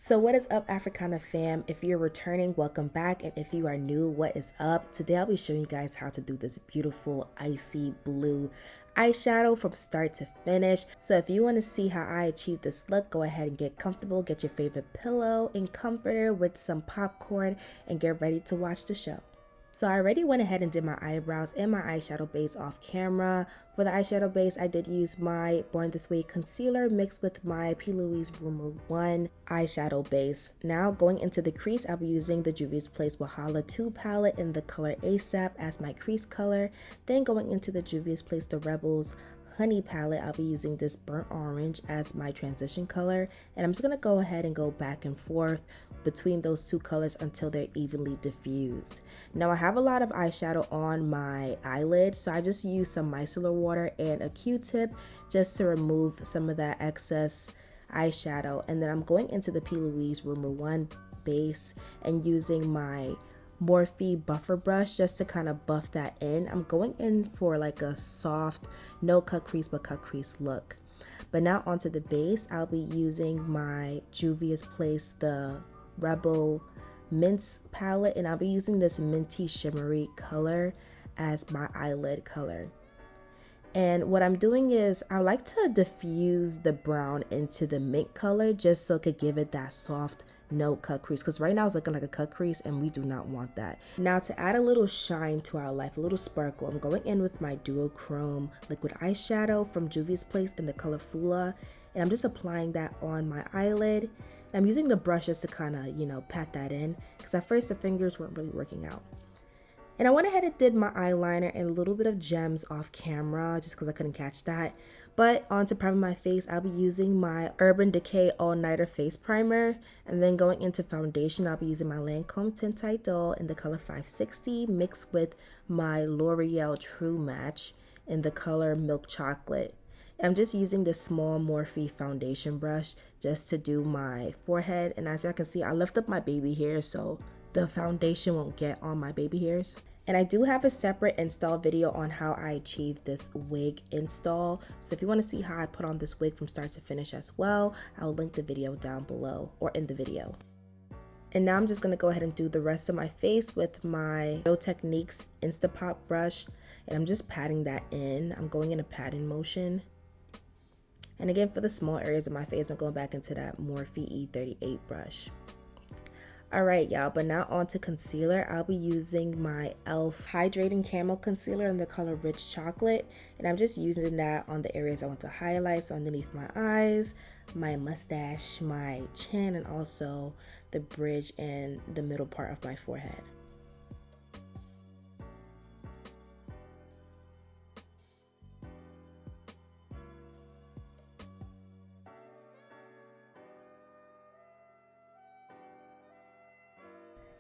So what is up, Africana fam? If you're returning, welcome back, and if you are new, what is up? Today I'll be showing you guys how to do this beautiful icy blue eyeshadow from start to finish. So if you want to see how I achieve this look, go ahead and get comfortable, get your favorite pillow and comforter with some popcorn, and get ready to watch the show. So I already went ahead and did my eyebrows and my eyeshadow base off camera. For the eyeshadow base, I did use my Born This Way concealer mixed with my Louise Rumour 1 eyeshadow base. Now going into the crease, I'll be using the Juvias Wahala 2 palette in the color ASAP as my crease color. Then going into the Juvias The Rebels Honey palette, I'll be using this burnt orange as my transition color, and I'm just going to go ahead and go back and forth between those two colors until they're evenly diffused. Now I have a lot of eyeshadow on my eyelid, so I just use some micellar water and a Q-tip just to remove some of that excess eyeshadow. And then I'm going into the Louise Rumour 1 base and using my Morphe buffer brush just to kind of buff that in. I'm going in for like a soft, no cut crease but cut crease look. But now onto the base, I'll be using my Juvias the Rebel Mints palette, and I'll be using this minty shimmery color as my eyelid color. And what I'm doing is I like to diffuse the brown into the mint color just so it could give it that soft no cut crease, because right now it's looking like a cut crease and we do not want that. Now to add a little shine to our life, a little sparkle, I'm going in with my duochrome liquid eyeshadow from Juvias in the color Wahala, and I'm just applying that on my eyelid. And I'm using the brush just to kind of, pat that in, because at first the fingers weren't really working out. And I went ahead and did my eyeliner and a little bit of gems off camera just because I couldn't catch that. But on to prime my face, I'll be using my Urban Decay All Nighter Face Primer. And then going into foundation, I'll be using my Lancome Teint Idole in the color 560 mixed with my L'Oreal True Match in the color Milk Chocolate. I'm just using this small Morphe foundation brush just to do my forehead. And as you can see, I lift up my baby hair so the foundation won't get on my baby hairs. And I do have a separate install video on how I achieved this wig install. So if you want to see how I put on this wig from start to finish as well, I'll link the video down below or in the video. And now I'm just going to go ahead and do the rest of my face with my Real Techniques Instapop brush. And I'm just patting that in. I'm going in a patting motion. And again, for the small areas of my face, I'm going back into that Morphe E38 brush. Alright y'all, but now on to concealer. I'll be using my e.l.f. Hydrating Camo Concealer in the color Rich Chocolate. And I'm just using that on the areas I want to highlight. So underneath my eyes, my mustache, my chin, and also the bridge and the middle part of my forehead.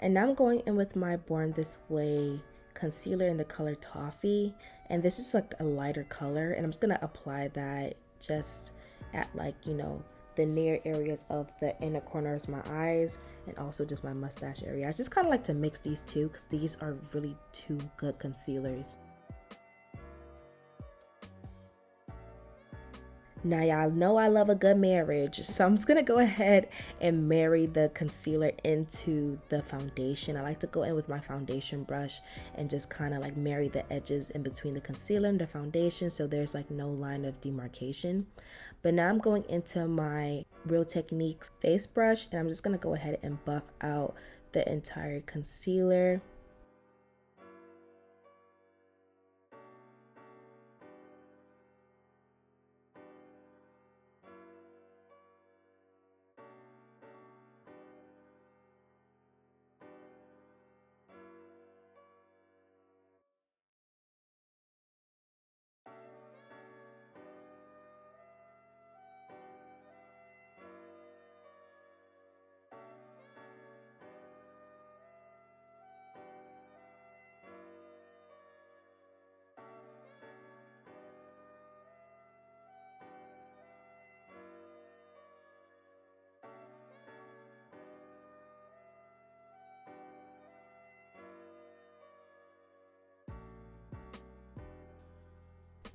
And now I'm going in with my Born This Way concealer in the color Toffee. And this is like a lighter color. And I'm just going to apply that just at the near areas of the inner corners of my eyes and also just my mustache area. I just kind of like to mix these two because these are really two good concealers. Now y'all know I love a good marriage, so I'm just gonna go ahead and marry the concealer into the foundation. I like to go in with my foundation brush and just kind of like marry the edges in between the concealer and the foundation so there's like no line of demarcation. But now I'm going into my Real Techniques face brush and I'm just gonna go ahead and buff out the entire concealer.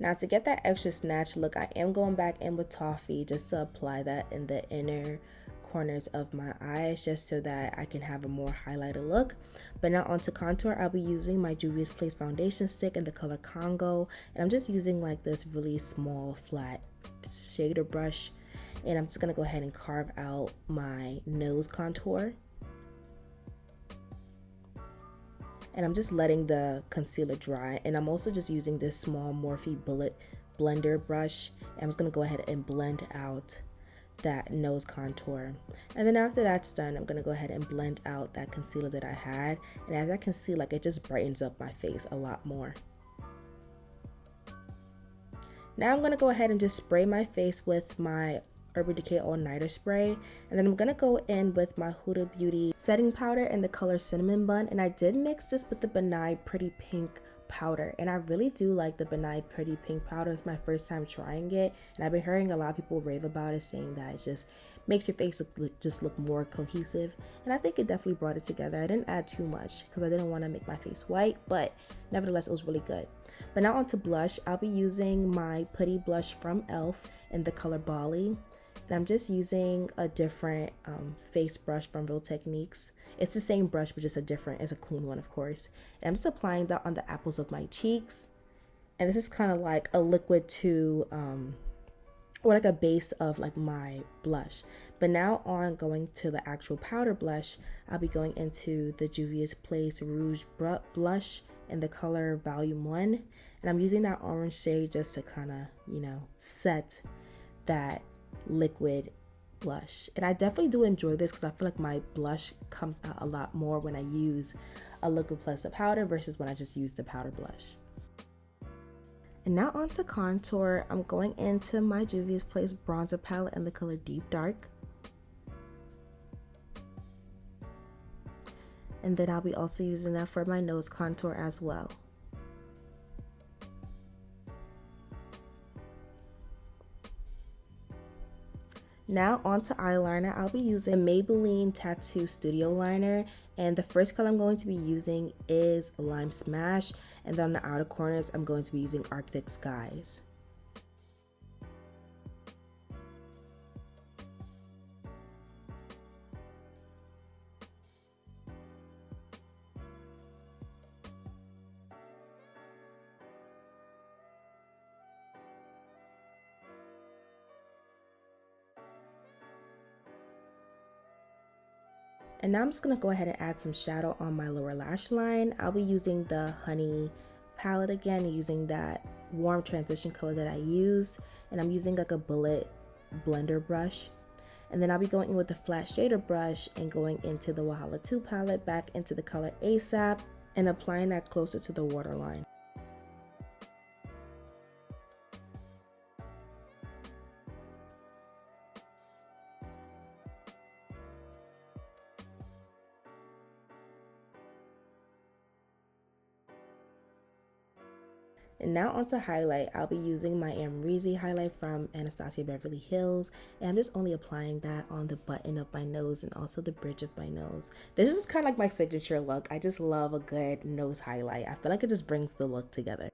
Now to get that extra snatch look, I am going back in with Toffee just to apply that in the inner corners of my eyes just so that I can have a more highlighted look. But now onto contour, I'll be using my Juvia's Place foundation stick in the color Congo, and I'm just using like this really small flat shader brush, and I'm just gonna go ahead and carve out my nose contour. And I'm just letting the concealer dry, and I'm also just using this small Morphe bullet blender brush, and I'm just gonna go ahead and blend out that nose contour. And then after that's done, I'm gonna go ahead and blend out that concealer that I had, and as I can see, like, it just brightens up my face a lot more. Now I'm gonna go ahead and just spray my face with my Urban Decay All Nighter spray, and then I'm gonna go in with my Huda Beauty setting powder in the color Cinnamon Bun, and I did mix this with the Benign Pretty Pink powder, and I really do like the Benign Pretty Pink powder. It's my first time trying it, and I've been hearing a lot of people rave about it, saying that it just makes your face look more cohesive, and I think it definitely brought it together. I didn't add too much because I didn't want to make my face white, but nevertheless it was really good. But now onto blush. I'll be using my Putty blush from e.l.f. in the color Bali. And I'm just using a different face brush from Real Techniques. It's the same brush, but just it's a clean one, of course. And I'm just applying that on the apples of my cheeks. And this is kind of like a liquid to, or like a base of like my blush. But now on going to the actual powder blush, I'll be going into the Juvia's Place Rouge Blush in the color Volume 1. And I'm using that orange shade just to kind of, you know, set that liquid blush. And I definitely do enjoy this because I feel like my blush comes out a lot more when I use a liquid plus a powder versus when I just use the powder blush. And now onto contour. I'm going into my Juvia's Place bronzer palette in the color Deep Dark. And then I'll be also using that for my nose contour as well. Now onto eyeliner. I'll be using Maybelline Tattoo Studio Liner, and the first color I'm going to be using is Lime Smash, and then on the outer corners I'm going to be using Arctic Skies. And now I'm just going to go ahead and add some shadow on my lower lash line. I'll be using the Honey palette again, using that warm transition color that I used. And I'm using like a bullet blender brush. And then I'll be going in with the flat shader brush and going into the Wahala 2 palette back into the color ASAP and applying that closer to the waterline. And now onto highlight. I'll be using my AMREZY highlight from Anastasia Beverly Hills, and I'm just only applying that on the button of my nose and also the bridge of my nose. This is kind of like my signature look. I just love a good nose highlight. I feel like it just brings the look together.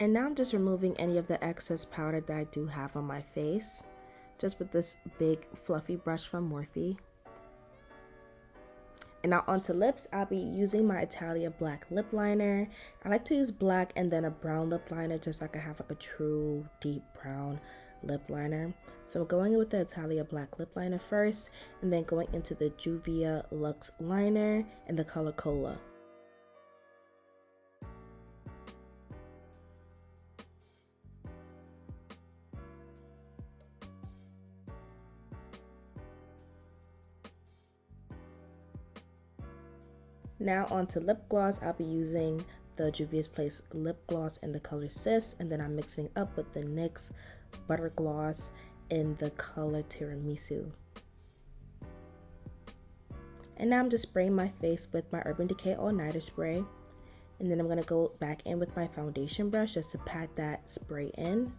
And now I'm just removing any of the excess powder that I do have on my face, just with this big fluffy brush from Morphe. And now onto lips. I'll be using my Italia black lip liner. I like to use black and then a brown lip liner just so I can have like a true deep brown lip liner. So I'm going in with the Italia black lip liner first, and then going into the Juvia Luxe liner in the color Cola. Now onto lip gloss. I'll be using the Juvia's Place lip gloss in the color Sis, and then I'm mixing up with the NYX butter gloss in the color Tiramisu. And now I'm just spraying my face with my Urban Decay All Nighter spray, and then I'm going to go back in with my foundation brush just to pat that spray in.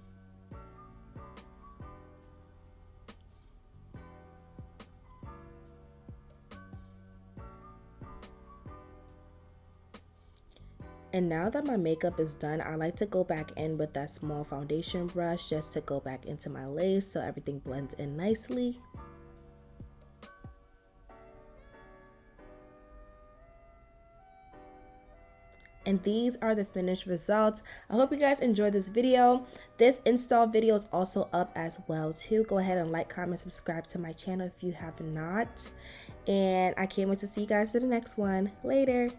And now that my makeup is done, I like to go back in with that small foundation brush just to go back into my lace so everything blends in nicely. And these are the finished results. I hope you guys enjoyed this video. This install video is also up as well too. Go ahead and like, comment, subscribe to my channel if you have not. And I can't wait to see you guys in the next one. Later.